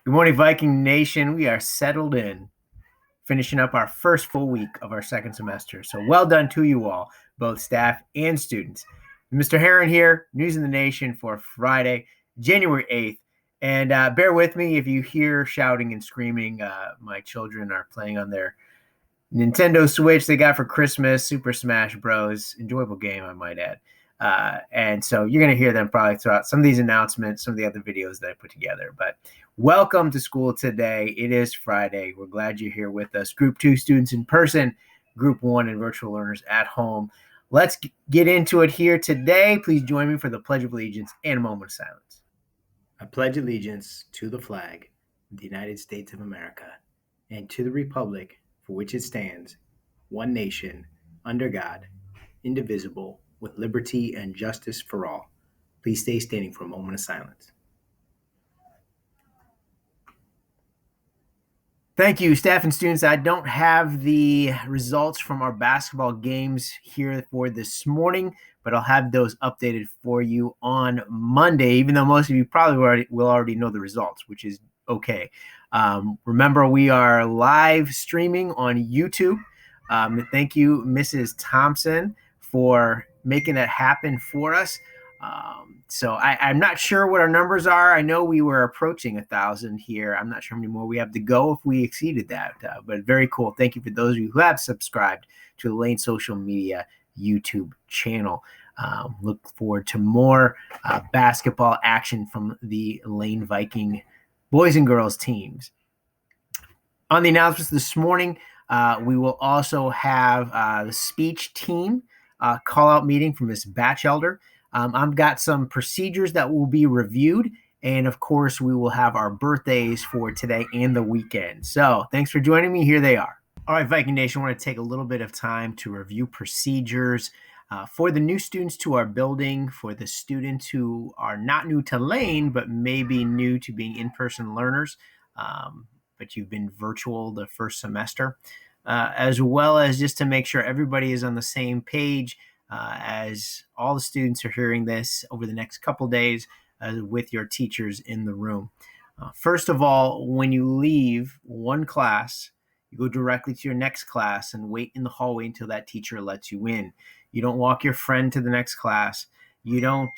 Good morning, Viking Nation. We are settled in, finishing up our first full week of our second semester. So well done to you all, both staff and students. Mr. Heron here, News in the Nation for Friday, January 8th. And bear with me if you hear shouting and screaming. My children are playing on their Nintendo Switch they got for Christmas, Super Smash Bros. Enjoyable game, I might add. And so you're going to hear them probably throughout some of these announcements, some of the other videos that I put together. But welcome to school today. It is Friday. We're glad you're here with us. Group 2 students in person, Group 1 and virtual learners at home. Let's get into it here today. Please join me for the Pledge of Allegiance and a moment of silence. I pledge allegiance to the flag of the United States of America and to the republic for which it stands, one nation, under God, indivisible, with liberty and justice for all. Please stay standing for a moment of silence. Thank you, staff and students. I don't have the results from our basketball games here for this morning, but I'll have those updated for you on Monday, even though most of you probably will already know the results, which is okay. Remember, we are live streaming on YouTube. Thank you, Mrs. Thompson, for making that happen for us. So I'm not sure what our numbers are. I know we were approaching 1,000 here. I'm not sure how many more we have to go if we exceeded that, but very cool. Thank you for those of you who have subscribed to the Lane Social Media YouTube channel. Look forward to more basketball action from the Lane Viking boys and girls teams. On the announcements this morning, we will also have the speech team call-out meeting from Ms. Batchelder. I've got some procedures that will be reviewed, and of course, we will have our birthdays for today and the weekend. So thanks for joining me. Here they are. All right, Viking Nation, I want to take a little bit of time to review procedures for the new students to our building, for the students who are not new to Lane, but maybe new to being in-person learners, but you've been virtual the first semester, as well as just to make sure everybody is on the same page as all the students are hearing this over the next couple days with your teachers in the room. First of all, when you leave one class, you go directly to your next class and wait in the hallway until that teacher lets you in. You don't walk your friend to the next class. You don't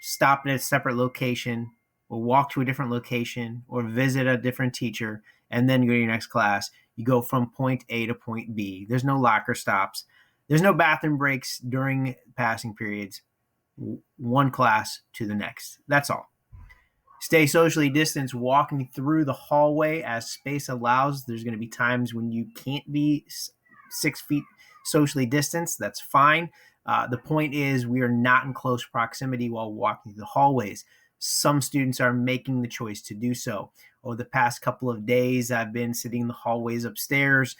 stop at a separate location or walk to a different location or visit a different teacher and then go to your next class. You go from point A to point B. There's no locker stops. There's no bathroom breaks during passing periods. One class to the next. That's all. Stay socially distanced walking through the hallway as space allows. There's going to be times when you can't be 6 feet socially distanced. That's fine. The point is we are not in close proximity while walking through the hallways. Some students are making the choice to do so. Over the past couple of days, I've been sitting in the hallways upstairs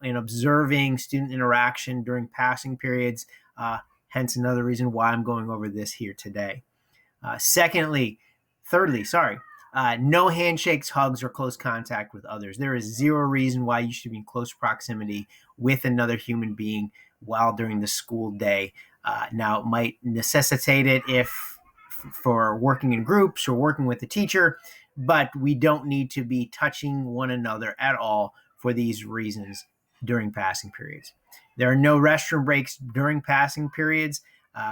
and observing student interaction during passing periods, hence another reason why I'm going over this here today. Thirdly, no handshakes, hugs, or close contact with others. There is zero reason why you should be in close proximity with another human being while during the school day. Now, it might necessitate it if for working in groups or working with a teacher, but we don't need to be touching one another at all for these reasons during passing periods. There are no restroom breaks during passing periods,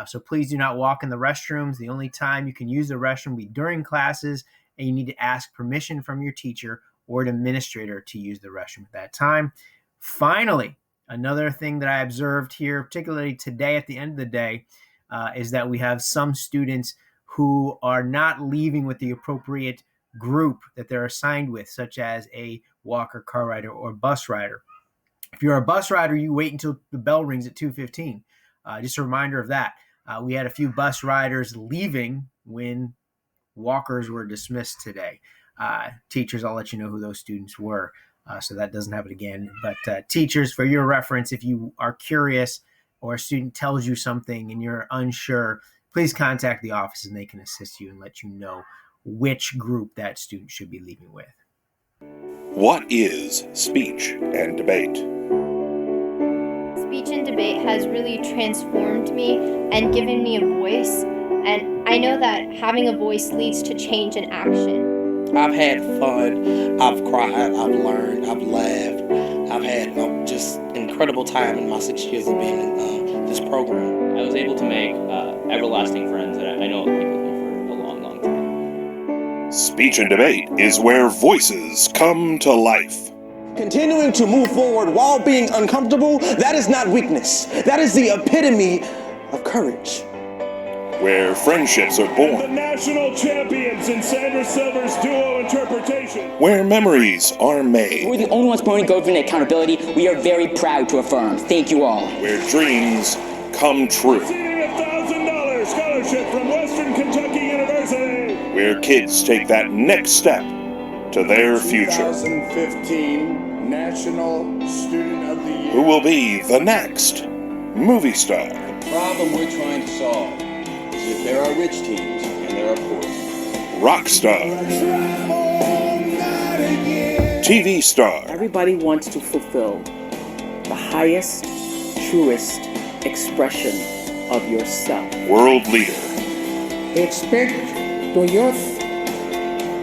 so please do not walk in the restrooms. The only time you can use the restroom will be during classes, and you need to ask permission from your teacher or an administrator to use the restroom at that time. Finally, another thing that I observed here, particularly today at the end of the day, is that we have some students who are not leaving with the appropriate group that they're assigned with, such as a walker, car rider, or bus rider. If you're a bus rider, you wait until the bell rings at 2:15. Just a reminder of that. We had a few bus riders leaving when walkers were dismissed today. Teachers, I'll let you know who those students were, so that doesn't happen again. But teachers, for your reference, if you are curious or a student tells you something and you're unsure, please contact the office and they can assist you and let you know which group that student should be leaving with. What is speech and debate? Speech and debate has really transformed me and given me a voice, and I know that having a voice leads to change and action. I've had fun, I've cried, I've learned, I've laughed. I've had just incredible time in my 6 years of being in this program. I was able to make everlasting friends that I know will be with me for a long, long time. Speech and debate is where voices come to life. Continuing to move forward while being uncomfortable, that is not weakness. That is the epitome of courage. Where friendships are born. The national champions in Sandra Silver's duo interpretation. Where memories are made. We're the only ones promoting government accountability. We are very proud to affirm. Thank you all. Where dreams come true. Receiving a $1,000 scholarship from Western Kentucky University. Where kids take that next step to their future. 2015 National Student of the Year. Who will be the next movie star? The problem we're trying to solve is that there are rich teams and there are poor teams. Rock star. TV star. Everybody wants to fulfill the highest, truest expression of yourself. World leader. Expect to youth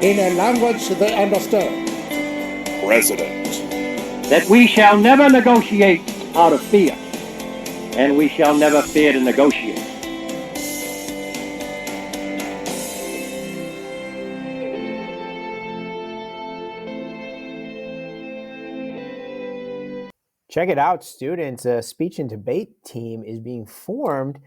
in a language they understand. President. That we shall never negotiate out of fear, and we shall never fear to negotiate. Check it out, students. A speech and debate team is being formed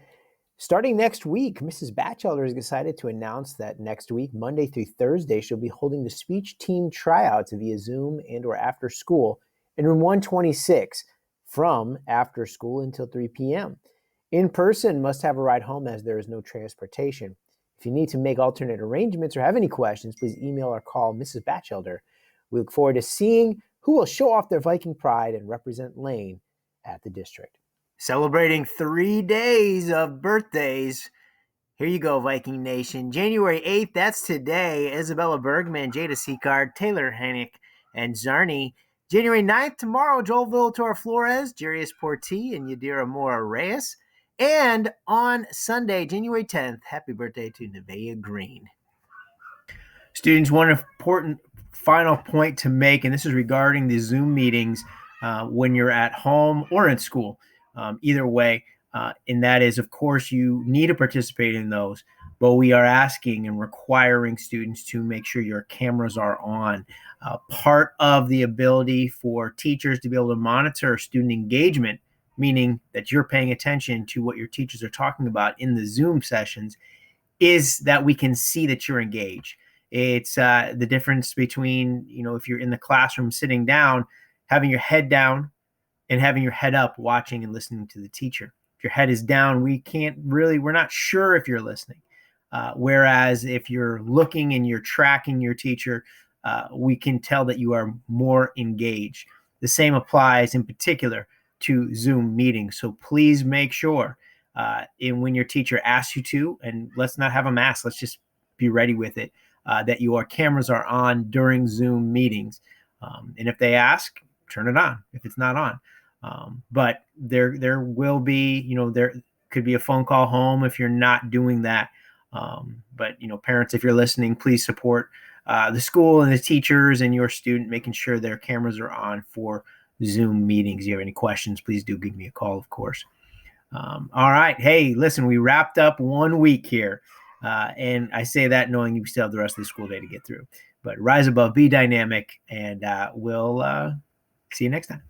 starting next week. Mrs. Batchelder has decided to announce that next week, Monday through Thursday, she'll be holding the speech team tryouts via Zoom and or after school in room 126 from after school until 3 p.m. In person must have a ride home as there is no transportation. If you need to make alternate arrangements or have any questions, please email or call Mrs. Batchelder. We look forward to seeing who will show off their Viking pride and represent Lane at the district. Celebrating 3 days of birthdays. Here you go, Viking Nation. January 8th, that's today. Isabella Bergman, Jada Seacard, Taylor Hannick, and Zarni. January 9th, tomorrow, Joel Villator Flores, Jarius Porti, and Yadira Mora Reyes. And on Sunday, January 10th, happy birthday to Nevaeh Green. Students, one important final point to make, and this is regarding the Zoom meetings when you're at home or in school, either way, and that is, of course, you need to participate in those, but we are asking and requiring students to make sure your cameras are on. Part of the ability for teachers to be able to monitor student engagement, meaning that you're paying attention to what your teachers are talking about in the Zoom sessions, is that we can see that you're engaged. It's the difference between, if you're in the classroom sitting down, having your head down and having your head up, watching and listening to the teacher. If your head is down, we're not sure if you're listening. Whereas if you're looking and you're tracking your teacher, we can tell that you are more engaged. The same applies in particular to Zoom meetings. So please make sure when your teacher asks you to, and let's not have them ask, let's just be ready with it, that your cameras are on during Zoom meetings. And if they ask, turn it on if it's not on. But there will be, there could be a phone call home if you're not doing that. But parents, if you're listening, please support the school and the teachers and your student, making sure their cameras are on for Zoom meetings. If you have any questions, please do give me a call, of course. All right. Hey, listen, we wrapped up 1 week here. And I say that knowing you still have the rest of the school day to get through. But rise above, be dynamic, and we'll see you next time.